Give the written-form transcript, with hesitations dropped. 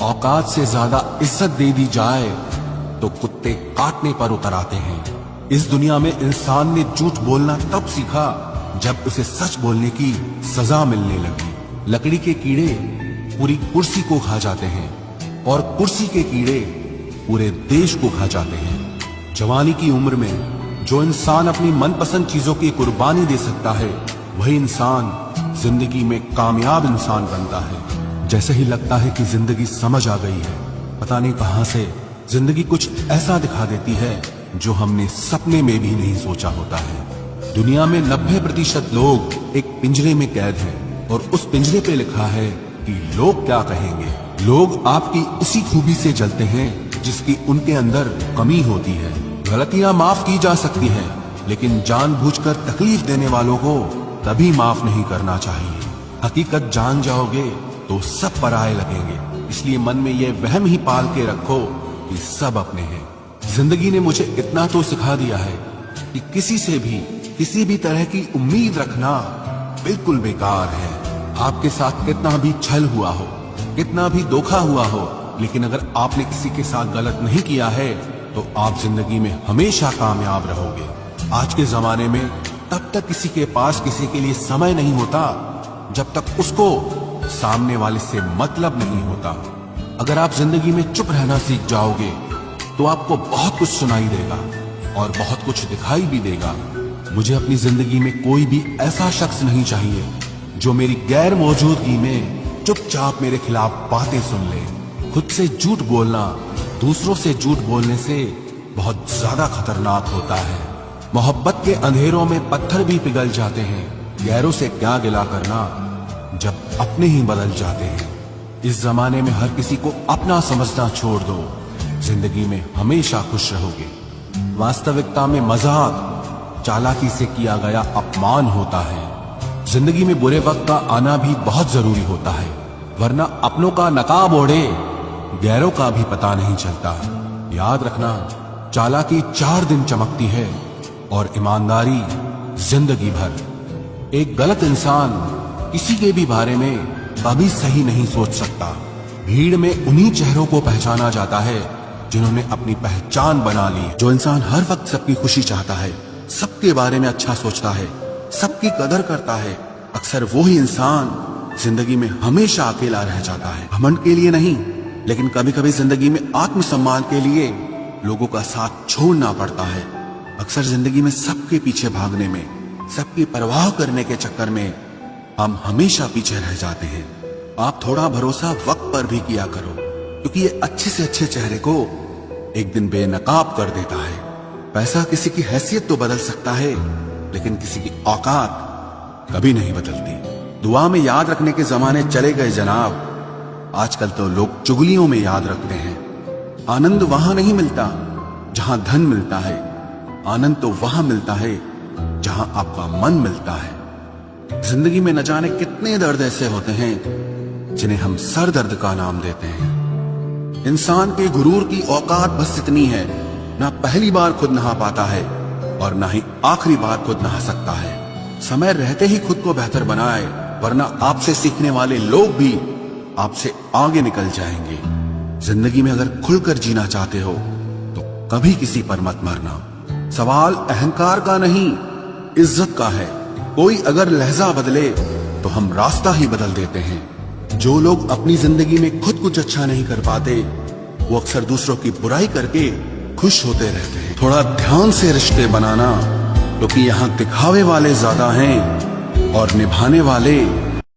औकात से ज्यादा इज्जत दे दी जाए तो कुत्ते काटने पर उतर आते हैं। इस दुनिया में इंसान ने झूठ बोलना तब सीखा जब उसे सच बोलने की सजा मिलने लगी। लकड़ी के कीड़े पूरी कुर्सी को खा जाते हैं और कुर्सी के कीड़े पूरे देश को खा जाते हैं। जवानी की उम्र में जो इंसान अपनी मनपसंद चीजों की कुर्बानी दे सकता है वही इंसान जिंदगी में कामयाब इंसान बनता है। जैसे ही लगता है कि जिंदगी समझ आ गई है, पता नहीं कहां से जिंदगी कुछ ऐसा दिखा देती है जो हमने सपने में भी नहीं सोचा होता है। दुनिया में 90% लोग एक पिंजरे में कैद हैं और उस पिंजरे पे लिखा है कि लोग क्या कहेंगे। लोग आपकी उसी खूबी से जलते हैं जिसकी उनके अंदर कमी होती है। गलतियां माफ की जा सकती हैं, लेकिन जानबूझकर तकलीफ देने वालों को कभी माफ नहीं करना चाहिए। हकीकत जान जाओगे तो सब पराये लगेंगे, इसलिए मन में ये वहम ही पाल के रखो कि सब अपने हैं। जिंदगी ने मुझे इतना तो सिखा दिया है कि किसी से भी किसी भी तरह की उम्मीद रखना बिल्कुल बेकार है। आपके साथ कितना भी छल हुआ हो, कितना भी धोखा हुआ हो, लेकिन अगर आपने किसी के साथ गलत नहीं किया है तो आप जिंदगी में हमेशा कामयाब रहोगे। आज के जमाने में तब तक किसी के पास किसी के लिए समय नहीं होता जब तक उसको सामने वाले से मतलब नहीं होता। अगर आप जिंदगी में चुप रहना सीख जाओगे तो आपको बहुत कुछ सुनाई देगा और बहुत कुछ दिखाई भी देगा। मुझे अपनी जिंदगी में कोई भी ऐसा शख्स नहीं चाहिए जो मेरी गैर मौजूदगी में चुपचाप मेरे खिलाफ बातें सुन ले। खुद से झूठ बोलना दूसरों से झूठ बोलने से बहुत ज्यादा खतरनाक होता है। मोहब्बत के अंधेरों में पत्थर भी पिघल जाते हैं, गैरों से क्या गिला करना जब अपने ही बदल जाते हैं। इस जमाने में हर किसी को अपना समझना छोड़ दो, जिंदगी में हमेशा खुश रहोगे। वास्तविकता में मजाक चालाकी से किया गया अपमान होता है। जिंदगी में बुरे वक्त का आना भी बहुत जरूरी होता है, वरना अपनों का नकाब ओढ़े गैरों का भी पता नहीं चलता। याद रखना, चालाकी 4 दिन चमकती है और ईमानदारी जिंदगी भर। एक गलत इंसान किसी के भी बारे में कभी सही नहीं सोच सकता। भीड़ में उन्हीं चेहरों को पहचाना जाता है जिन्होंने अपनी पहचान बना ली। जो इंसान हर वक्त सबकी खुशी चाहता है, सबके बारे में अच्छा सोचता है, सबकी कदर करता है, अक्सर वो ही इंसान जिंदगी में हमेशा अकेला रह जाता है। घमंड के लिए नहीं, लेकिन कभी कभी जिंदगी में आत्मसम्मान के लिए लोगों का साथ छोड़ना पड़ता है। अक्सर जिंदगी में सबके पीछे भागने में, सबकी परवाह करने के चक्कर में हम हमेशा पीछे रह जाते हैं। आप थोड़ा भरोसा वक्त पर भी किया करो, क्योंकि ये अच्छे से अच्छे चेहरे को एक दिन बेनकाब कर देता है। पैसा किसी की हैसियत तो बदल सकता है, लेकिन किसी की औकात कभी नहीं बदलती। दुआ में याद रखने के जमाने चले गए जनाब, आजकल तो लोग चुगलियों में याद रखते हैं। आनंद वहां नहीं मिलता जहां धन मिलता है, आनंद तो वहां मिलता है जहां आपका मन मिलता है। जिंदगी में न जाने कितने दर्द ऐसे होते हैं जिन्हें हम सर दर्द का नाम देते हैं। इंसान के गुरूर की औकात बस इतनी है, ना पहली बार खुद नहा पाता है और ना ही आखिरी बार खुद नहा सकता है। समय रहते ही खुद को बेहतर बनाए, वरना आपसे सीखने वाले लोग भी आपसे आगे निकल जाएंगे। जिंदगी में अगर खुलकर जीना चाहते हो तो कभी किसी पर मत मरना। सवाल अहंकार का नहीं, इज्जत का है। कोई अगर लहजा बदले तो हम रास्ता ही बदल देते हैं। जो लोग अपनी जिंदगी में खुद कुछ अच्छा नहीं कर पाते, वो अक्सर दूसरों की बुराई करके खुश होते रहते हैं। थोड़ा ध्यान से रिश्ते बनाना, क्योंकि यहाँ दिखावे वाले ज्यादा हैं और निभाने वाले